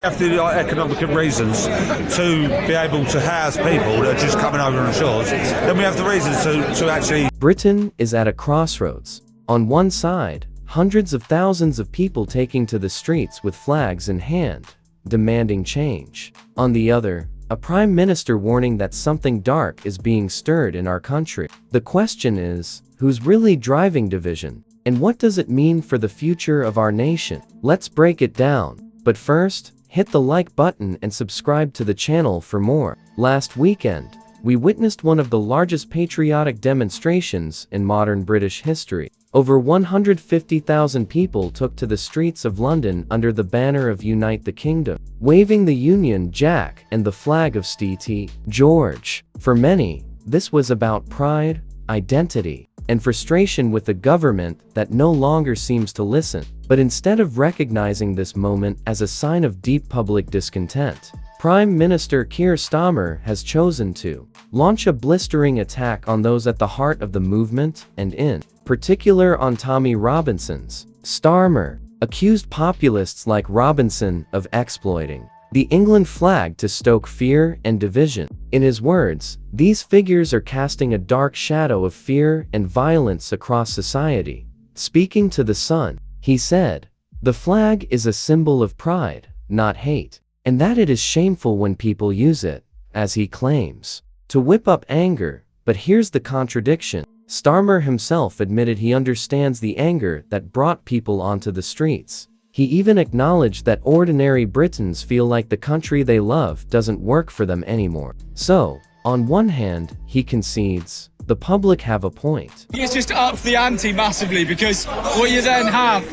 Have the economic reasons to be able to house people that are just coming over on the shores, then we have the reasons to actually... Britain is at a crossroads. On one side, hundreds of thousands of people taking to the streets with flags in hand, demanding change. On the other, a prime minister warning that something dark is being stirred in our country. The question is, who's really driving division? And what does it mean for the future of our nation? Let's break it down. But first, hit the like button and subscribe to the channel for more. Last weekend, we witnessed one of the largest patriotic demonstrations in modern British history. Over 150,000 people took to the streets of London under the banner of Unite the Kingdom, waving the Union Jack and the flag of St. George. For many, this was about pride, identity, and frustration with a government that no longer seems to listen. But instead of recognizing this moment as a sign of deep public discontent, Prime Minister Keir Starmer has chosen to launch a blistering attack on those at the heart of the movement and in particular on Tommy Robinson's. Starmer accused populists like Robinson of exploiting the England flag to stoke fear and division. In his words, these figures are casting a dark shadow of fear and violence across society. Speaking to The Sun, he said, "The flag is a symbol of pride, not hate, and that it is shameful when people use it, as he claims, to whip up anger." But here's the contradiction. Starmer himself admitted he understands the anger that brought people onto the streets. He even acknowledged that ordinary Britons feel like the country they love doesn't work for them anymore. So, on one hand, he concedes, the public have a point. It's just upped the ante massively, because what you then have...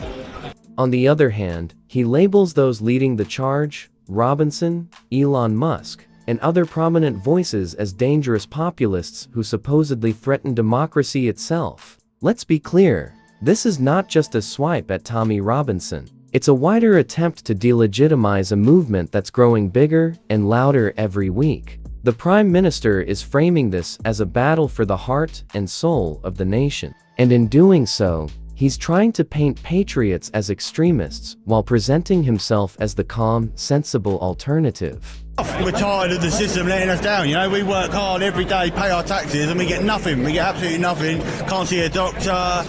On the other hand, he labels those leading the charge, Robinson, Elon Musk, and other prominent voices as dangerous populists who supposedly threaten democracy itself. Let's be clear, this is not just a swipe at Tommy Robinson. It's a wider attempt to delegitimize a movement that's growing bigger and louder every week. The Prime Minister is framing this as a battle for the heart and soul of the nation. And in doing so, he's trying to paint patriots as extremists while presenting himself as the calm, sensible alternative. We're tired of the system letting us down, you know, we work hard every day, pay our taxes, and we get nothing. We get absolutely nothing. Can't see a doctor,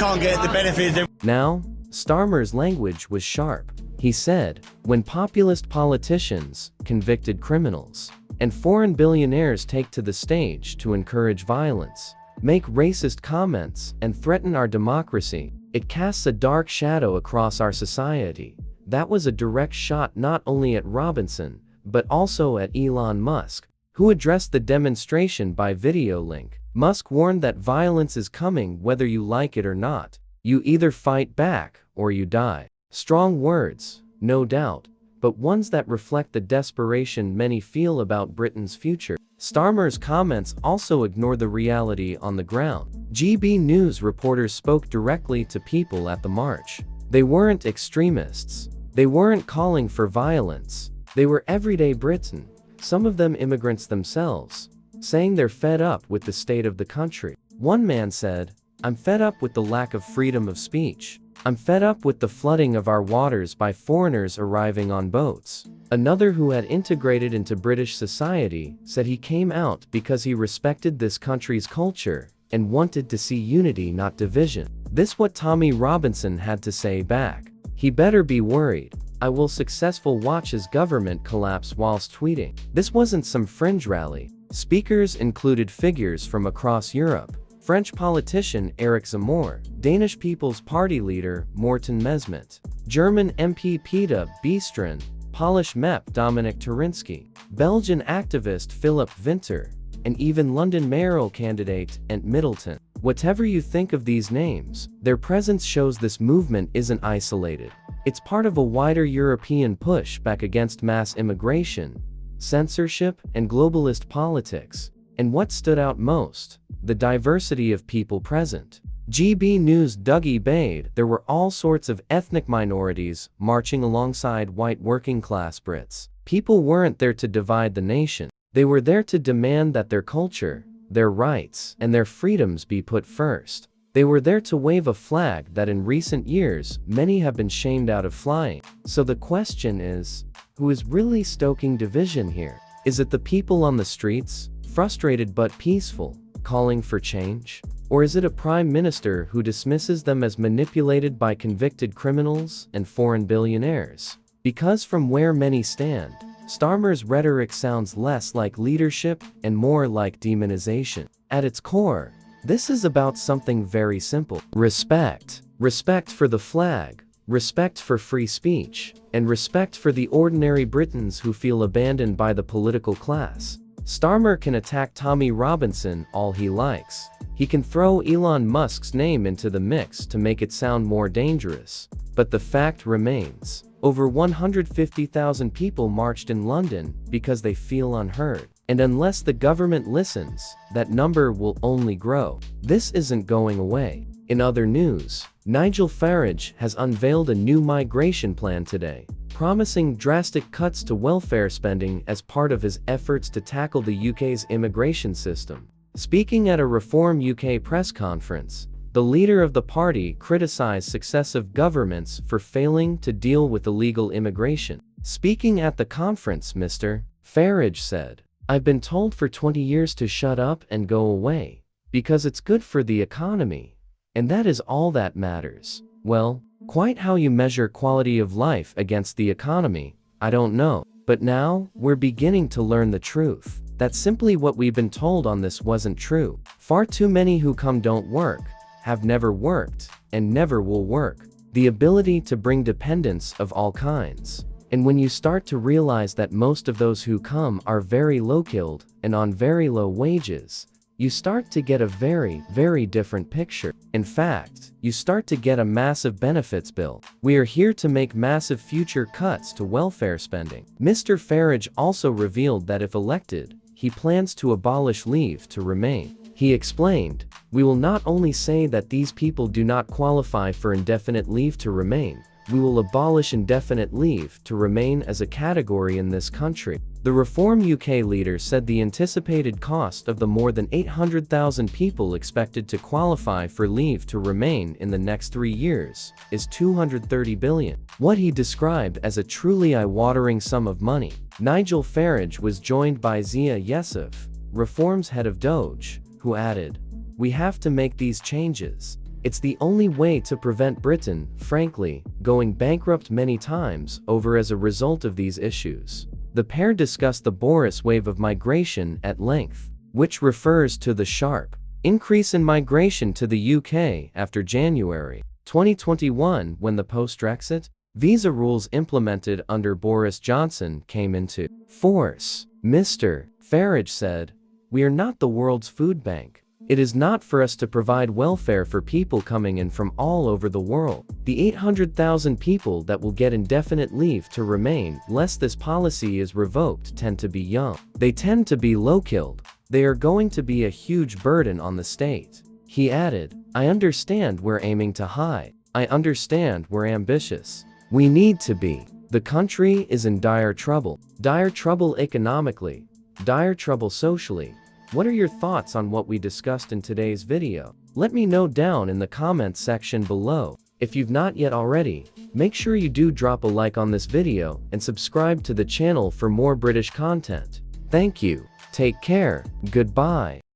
can't get the benefits. Now, Starmer's language was sharp. He said, when populist politicians, convicted criminals, and foreign billionaires take to the stage to encourage violence, make racist comments, and threaten our democracy, it casts a dark shadow across our society. That was a direct shot not only at Robinson, but also at Elon Musk, who addressed the demonstration by video link. Musk warned that violence is coming whether you like it or not. You either fight back, or you die. Strong words, no doubt, but ones that reflect the desperation many feel about Britain's future. Starmer's comments also ignore the reality on the ground. GB News reporters spoke directly to people at the march. They weren't extremists. They weren't calling for violence. They were everyday Britain, some of them immigrants themselves, saying they're fed up with the state of the country. One man said, "I'm fed up with the lack of freedom of speech. I'm fed up with the flooding of our waters by foreigners arriving on boats." Another, who had integrated into British society, said he came out because he respected this country's culture and wanted to see unity, not division. This what Tommy Robinson had to say back. He better be worried. I will successful watch his government collapse whilst tweeting. This wasn't some fringe rally. Speakers included figures from across Europe. French politician Eric Zemmour, Danish People's Party leader Morten Mesmet, German MP Peter Bistrin, Polish MEP Dominic Turinsky, Belgian activist Philip Winter, and even London mayoral candidate Ant Middleton. Whatever you think of these names, their presence shows this movement isn't isolated. It's part of a wider European push back against mass immigration, censorship, and globalist politics. And what stood out most? The diversity of people present. GB News Dougie Bade, there were all sorts of ethnic minorities marching alongside white working-class Brits. People weren't there to divide the nation. They were there to demand that their culture, their rights, and their freedoms be put first. They were there to wave a flag that in recent years, many have been shamed out of flying. So the question is, Who is really stoking division here? Is it the people on the streets, frustrated but peaceful, calling for change? Or is it a prime minister who dismisses them as manipulated by convicted criminals and foreign billionaires? Because from where many stand, Starmer's rhetoric sounds less like leadership and more like demonization. At its core, this is about something very simple. Respect. Respect for the flag, respect for free speech, and respect for the ordinary Britons who feel abandoned by the political class. Starmer can attack Tommy Robinson all he likes. He can throw Elon Musk's name into the mix to make it sound more dangerous. But the fact remains, over 150,000 people marched in London because they feel unheard. And unless the government listens, that number will only grow. This isn't going away. In other news, Nigel Farage has unveiled a new migration plan today, promising drastic cuts to welfare spending as part of his efforts to tackle the UK's immigration system. Speaking at a Reform UK press conference, the leader of the party criticized successive governments for failing to deal with illegal immigration. Speaking at the conference, Mr. Farage said, "I've been told for 20 years to shut up and go away, because it's good for the economy. And that is all that matters." Well, quite how you measure quality of life against the economy, I don't know. But now, we're beginning to learn the truth. That simply what we've been told on this wasn't true. Far too many who come don't work, have never worked, and never will work. The ability to bring dependence of all kinds. And when you start to realize that most of those who come are very low-skilled and on very low wages, you start to get a very, very different picture. In fact, you start to get a massive benefits bill. We are here to make massive future cuts to welfare spending. Mr. Farage also revealed that if elected, he plans to abolish leave to remain. He explained, "We will not only say that these people do not qualify for indefinite leave to remain, we will abolish indefinite leave to remain as a category in this country." The Reform UK leader said the anticipated cost of the more than 800,000 people expected to qualify for leave to remain in the next 3 years is $230 billion, what he described as a truly eye-watering sum of money. Nigel Farage was joined by Zia Yesuf, Reform's head of Doge, who added, "We have to make these changes. It's the only way to prevent Britain, frankly, going bankrupt many times over as a result of these issues." The pair discussed the Boris wave of migration at length, which refers to the sharp increase in migration to the UK after January 2021 when the post-Brexit visa rules implemented under Boris Johnson came into force. Mr. Farage said, "We are not the world's food bank. It is not for us to provide welfare for people coming in from all over the world. The 800,000 people that will get indefinite leave to remain lest this policy is revoked tend to be young. They tend to be low-skilled. They are going to be a huge burden on the state." He added, "I understand we're aiming to high. I understand we're ambitious. We need to be. The country is in dire trouble. Dire trouble economically. Dire trouble socially." What are your thoughts on what we discussed in today's video? Let me know down in the comments section below. If you've not yet already, make sure you do drop a like on this video and subscribe to the channel for more British content. Thank you. Take care. Goodbye.